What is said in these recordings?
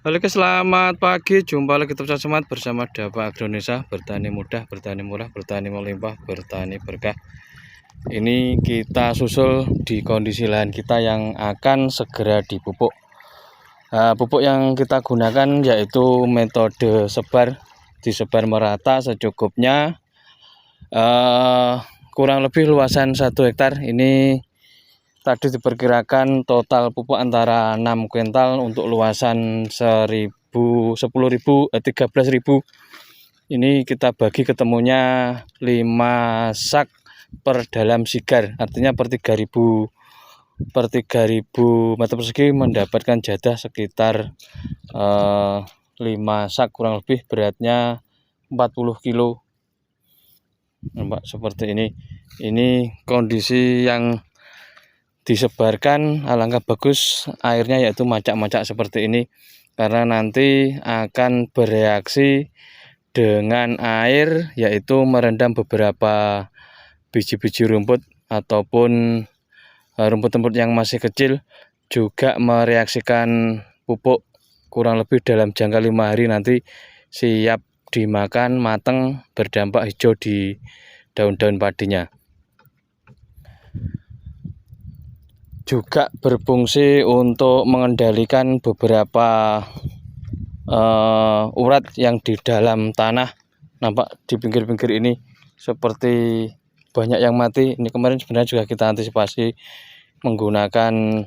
Halo guys, selamat pagi. Jumpa lagi terus semangat bersama Dapa Agroindonesia. Bertani mudah, bertani murah, bertani melimpah, bertani berkah. Ini kita susul di kondisi lahan kita yang akan segera dipupuk. Pupuk yang kita gunakan yaitu metode sebar, disebar merata secukupnya. Kurang lebih luasan 1 hektar. Ini tadi diperkirakan total pupuk antara 6 kuintal untuk luasan 10.000, 13.000. Ini kita bagi ketemunya 5 sak per dalam sigar, artinya per 3.000 meter persegi mendapatkan jadah sekitar 5 sak, kurang lebih beratnya 40 kilo. Nampak seperti ini. Ini kondisi yang disebarkan alangkah bagus airnya, yaitu macak-macak seperti ini, karena nanti akan bereaksi dengan air, yaitu merendam beberapa biji-biji rumput ataupun rumput-rumput yang masih kecil, juga mereaksikan pupuk kurang lebih dalam jangka 5 hari nanti siap dimakan, matang, berdampak hijau di daun-daun padinya. Juga berfungsi untuk mengendalikan beberapa urat yang di dalam tanah. Nampak di pinggir-pinggir ini seperti banyak yang mati. Ini kemarin sebenarnya juga kita antisipasi menggunakan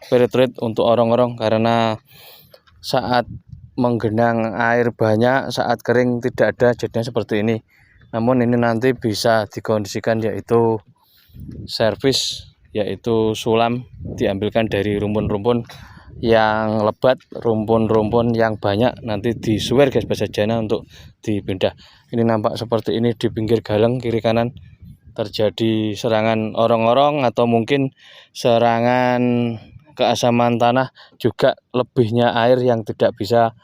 peritrit untuk orong-orong, karena saat menggenang air banyak, saat kering tidak ada, jadinya seperti ini. Namun ini nanti bisa dikondisikan, yaitu servis, yaitu sulam, diambilkan dari rumpun-rumpun yang lebat, rumpun-rumpun yang banyak, nanti disuwer guys bahasa Jana untuk dipindah. Ini nampak seperti ini di pinggir galeng kiri kanan terjadi serangan orong-orong atau mungkin serangan keasaman tanah, juga lebihnya air yang tidak bisa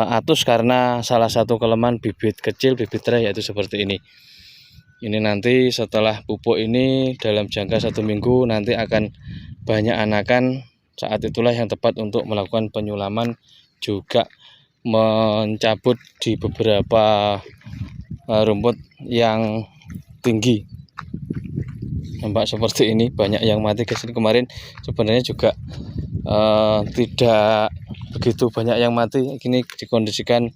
atus karena salah satu kelemahan bibit kecil, bibit tray, yaitu seperti ini. Ini nanti setelah pupuk ini dalam jangka 1 minggu nanti akan banyak anakan. Saat itulah yang tepat untuk melakukan penyulaman, juga mencabut di beberapa rumput yang tinggi. Nampak seperti ini, banyak yang mati guys. Ini kemarin sebenarnya juga tidak begitu banyak yang mati. Ini dikondisikan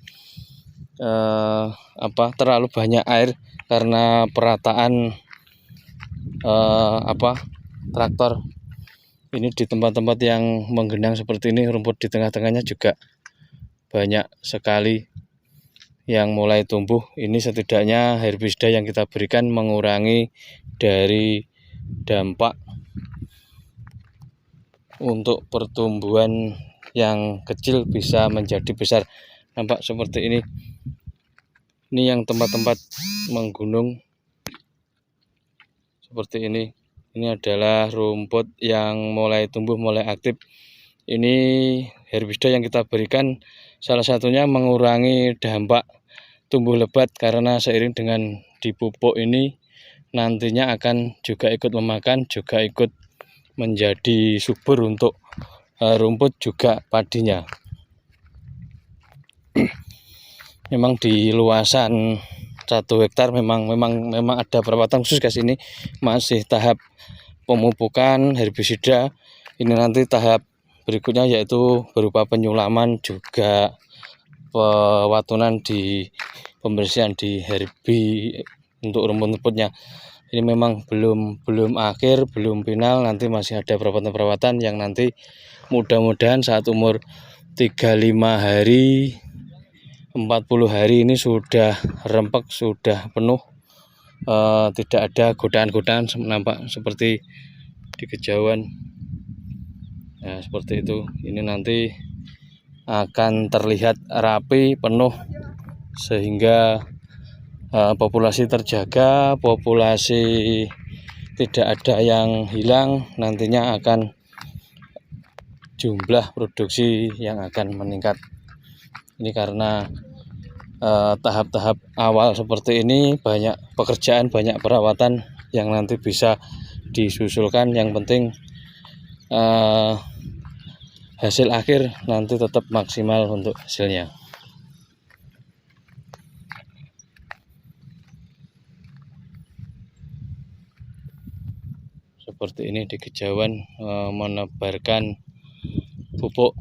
terlalu banyak air karena perataan traktor. Ini di tempat-tempat yang menggenang seperti ini, rumput di tengah-tengahnya juga banyak sekali yang mulai tumbuh. Ini setidaknya herbisida yang kita berikan mengurangi dari dampak untuk pertumbuhan yang kecil bisa menjadi besar. Nampak seperti ini. Ini yang tempat-tempat menggunung seperti ini. Ini adalah rumput yang mulai tumbuh, mulai aktif. Ini herbisida yang kita berikan salah satunya mengurangi dampak tumbuh lebat, karena seiring dengan dipupuk ini nantinya akan juga ikut memakan, juga ikut menjadi subur untuk rumput juga padinya. Memang di luasan 1 hektar memang ada perawatan khusus guys. Ini masih tahap pemupukan herbisida. Ini nanti tahap berikutnya yaitu berupa penyulaman, juga pewatunan di pembersihan di herbi untuk rumput-rumputnya. Ini memang belum akhir, belum final, nanti masih ada perawatan-perawatan yang nanti mudah-mudahan saat umur 35 hari 40 hari ini sudah rempek, sudah penuh, tidak ada godaan-godaan, nampak seperti di kejauhan. Nah, seperti itu. Ini nanti akan terlihat rapi, penuh, sehingga populasi terjaga, populasi tidak ada yang hilang. Nantinya akan jumlah produksi yang akan meningkat. Ini karena tahap-tahap awal seperti ini, banyak pekerjaan, banyak perawatan yang nanti bisa disusulkan. Yang penting hasil akhir nanti tetap maksimal untuk hasilnya. Seperti ini di kejauhan menebarkan pupuk.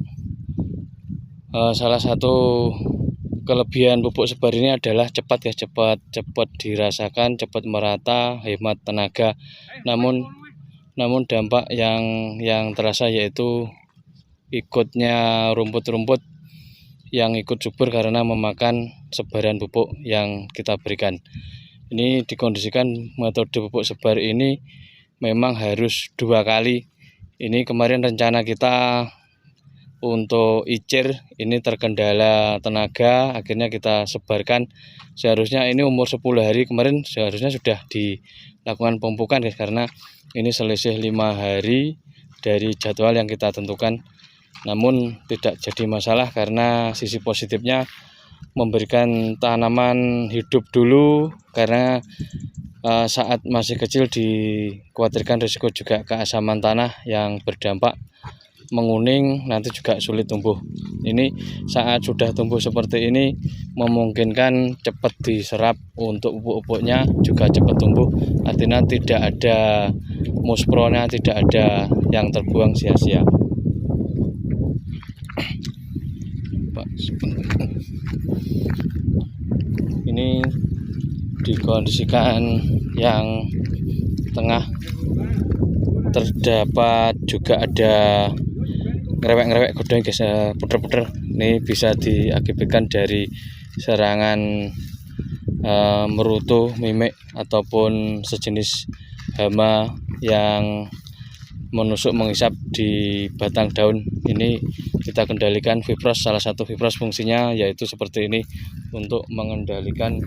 Salah satu kelebihan pupuk sebar ini adalah cepat ya, cepat dirasakan, cepat merata, hemat tenaga. Namun dampak yang terasa yaitu ikutnya rumput-rumput yang ikut subur karena memakan sebaran pupuk yang kita berikan. Ini dikondisikan metode pupuk sebar ini memang harus 2 kali. Ini kemarin rencana kita untuk icir, ini terkendala tenaga, akhirnya kita sebarkan. Seharusnya ini umur 10 hari kemarin seharusnya sudah dilakukan pemupukan guys, karena ini selisih 5 hari dari jadwal yang kita tentukan. Namun tidak jadi masalah karena sisi positifnya memberikan tanaman hidup dulu, karena saat masih kecil dikhawatirkan risiko juga keasaman tanah yang berdampak menguning, nanti juga sulit tumbuh. Ini saat sudah tumbuh seperti ini memungkinkan cepat diserap untuk pupuk-pupuknya, juga cepat tumbuh, artinya tidak ada muspronya, tidak ada yang terbuang sia-sia. Ini dikondisikan yang tengah terdapat juga ada ngerewek godong guys, puter-puter. Ini bisa diakibatkan dari serangan merutu, mimik ataupun sejenis hama yang menusuk mengisap di batang daun. Ini kita kendalikan fibros, salah satu fibros fungsinya yaitu seperti ini untuk mengendalikan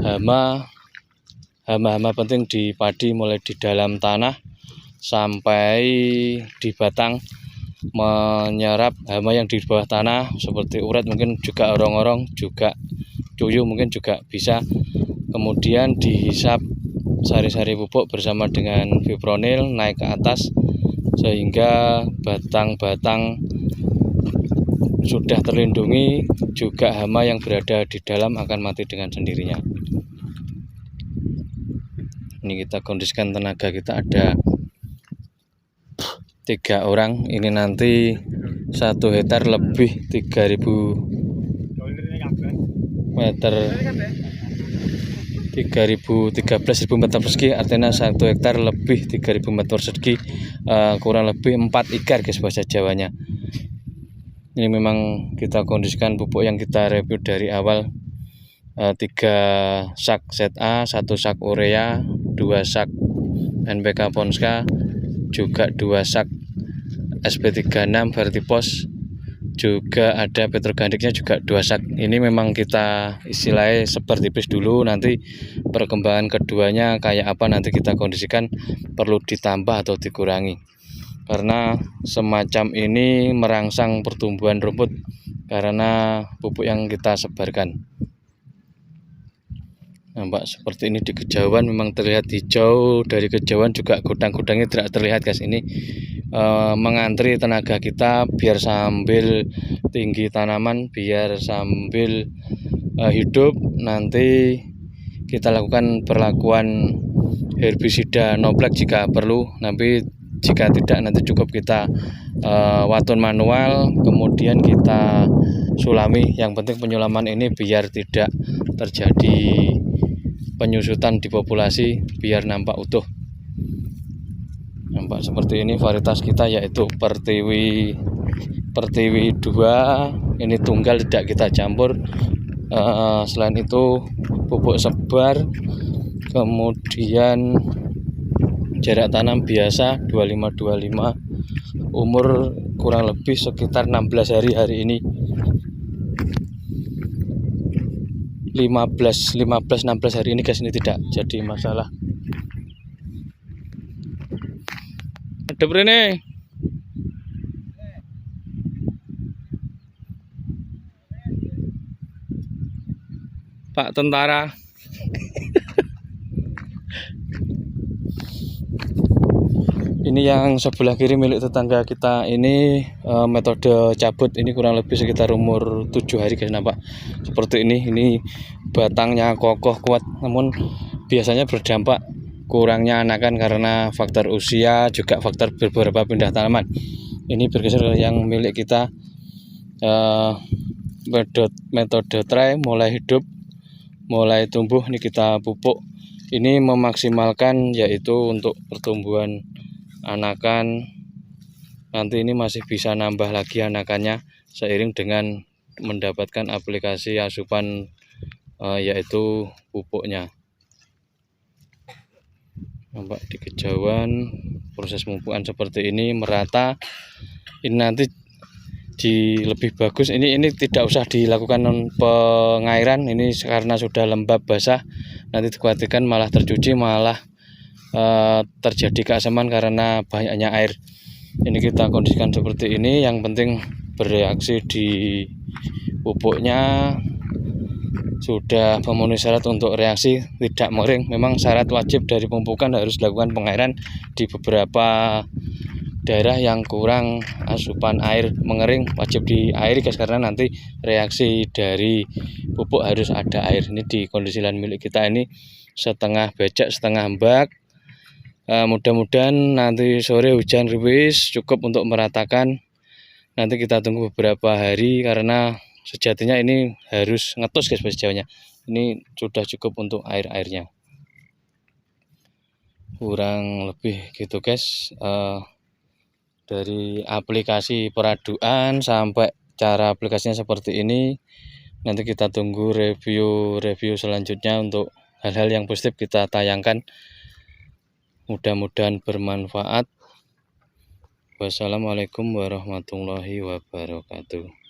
hama penting di padi, mulai di dalam tanah sampai di batang, menyerap hama yang di bawah tanah seperti uret, mungkin juga orong-orong, juga cuyu mungkin juga bisa. Kemudian dihisap sari-sari pupuk bersama dengan fipronil naik ke atas sehingga batang-batang sudah terlindungi, juga hama yang berada di dalam akan mati dengan sendirinya. Ini kita kondisikan tenaga kita ada 3 orang. Ini nanti 1 hektar lebih 3.000 meter, 13.000 meter persegi, artinya 1 hektar lebih 3.000 meter persegi, kurang lebih 4 ikar guys bahasa Jawanya. Ini memang kita kondisikan pupuk yang kita review dari awal, 3 sak ZA, 1 sak urea, 2 sak NPK Ponska, juga 2 sak SP36 Vertipos, juga ada petrogandiknya juga 2 sak. Ini memang kita istilahnya sebar tipis dulu, nanti perkembangan keduanya kayak apa nanti kita kondisikan, perlu ditambah atau dikurangi, karena semacam ini merangsang pertumbuhan rumput karena pupuk yang kita sebarkan. Nampak seperti ini di kejauhan memang terlihat hijau, dari kejauhan juga gudang-gudangnya tidak terlihat guys. Ini mengantri tenaga kita biar sambil tinggi tanaman, biar sambil hidup. Nanti kita lakukan perlakuan herbisida noplek jika perlu, nanti jika tidak nanti cukup kita watun manual, kemudian kita sulami. Yang penting penyulaman ini biar tidak terjadi penyusutan di populasi, biar nampak utuh. Nampak seperti ini varietas kita yaitu Pertiwi 2, ini tunggal tidak kita campur. Selain itu pupuk sebar, kemudian jarak tanam biasa 25-25, umur kurang lebih sekitar 16 hari ini. 15-16 hari ini guys, ini tidak jadi masalah. Ada berene Pak Tentara. Ini yang sebelah kiri milik tetangga kita ini metode cabut ini kurang lebih sekitar umur 7 hari guys, nampak seperti ini batangnya kokoh kuat, namun biasanya berdampak kurangnya anakan karena faktor usia, juga faktor beberapa pindah tanaman. Ini bergeser yang milik kita metode try, mulai hidup, mulai tumbuh, ini kita pupuk. Ini memaksimalkan yaitu untuk pertumbuhan anakan. Nanti ini masih bisa nambah lagi anakannya seiring dengan mendapatkan aplikasi asupan yaitu pupuknya. Nampak di kejauhan proses pemupukan seperti ini merata. Ini nanti lebih bagus, ini tidak usah dilakukan pengairan ini karena sudah lembab basah, nanti dikhawatirkan malah tercuci, malah terjadi keasaman karena banyaknya air. Ini kita kondisikan seperti ini, yang penting bereaksi di pupuknya sudah memenuhi syarat untuk reaksi, tidak mengering. Memang syarat wajib dari pemupukan harus dilakukan pengairan di beberapa daerah yang kurang asupan air, mengering wajib diairi guys, karena nanti reaksi dari pupuk harus ada air. Ini di kondisi lahan milik kita ini setengah becek setengah mbak. Mudah-mudahan nanti sore hujan riwis cukup untuk meratakan. Nanti kita tunggu beberapa hari karena sejatinya ini harus ngetus guys bahasa Jawanya. Ini sudah cukup untuk airnya. Kurang lebih gitu guys. Dari aplikasi peraduan sampai cara aplikasinya seperti ini. Nanti kita tunggu review selanjutnya untuk hal-hal yang positif kita tayangkan. Mudah-mudahan bermanfaat. Wassalamualaikum warahmatullahi wabarakatuh.